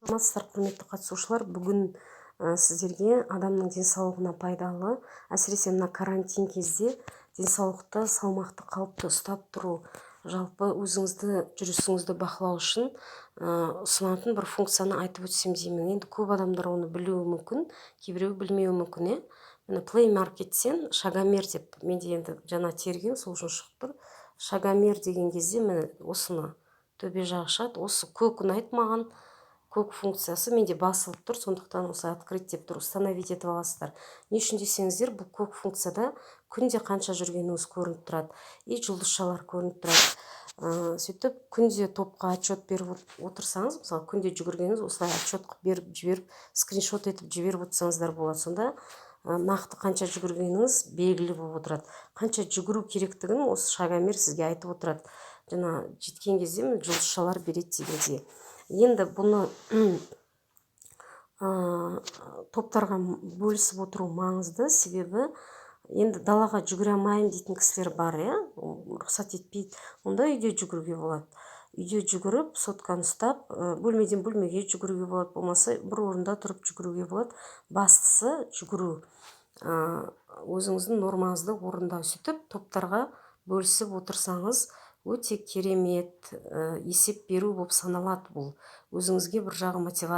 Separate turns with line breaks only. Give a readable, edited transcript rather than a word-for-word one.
Саламатсыздар, құрметті қатысушылар. Бүгін сіздерге адамның денсаулығына пайдалы, әсіресе мына карантин кезде денсаулықты салмақты қалыпты ұстап тұру, жалпы өзіңізді жүрісіңізді бақылау үшін ұсынатын бір функцияны айтып өтсем деймін. Енді көп адамдар оны білуі мүмкін, кейбіреу білмеуі мүмкін. Міне Play Market'тен шагомер деп, менде енді жаңа терген сол үшін шығып тұр. Шагомер деген кезде міне осыны төбе жағы шығады. Осы көк ұнайды маған. Көк функциясы менде басылып тұр, сондықтан осы открыть деп тұр, установить етіп аласыздар. Не үшін десеңіздер, бұл көк функцияда күнде қанша жүргеніңіз көрініп тұрады, и жұлдызшалар көрініп тұрады. Сөйтіп күнде топқа отчет беріп отырсаңыз, мысалы күнде жүгіргеніңіз осылай отчет беріп жіберіп, скриншот етіп жіберіп отырсаңыздар болады. Сонда нақты қанша жүгіргеніңіз белгілі болып отырады. Қанша жүгіру керектігін осы шагомер сізге айтып отырады. Жаңа жеткен кезде жұлдызшалар береді дегенде. Енді бұны топтарға бөлісіп отыру маңызды, себебі енді далаға жүгіре алмаймын дейтін кісілер бар, рұқсат етпейді. Онда үйде жүгіруге болады. Үйде жүгіріп, сотканы ұстап, бөлмеден бөлмеге жүгіруге болады, болмаса бір орында тұрып жүгіруге болады. Бастысы жүгіру, өзіңіздің нормаңызды орындау. Сөйтіп топтарға бөлісіп отырсаңыз өте керемет есеп беру болып саналады. Бұл өзіңізге бір жағы мотивация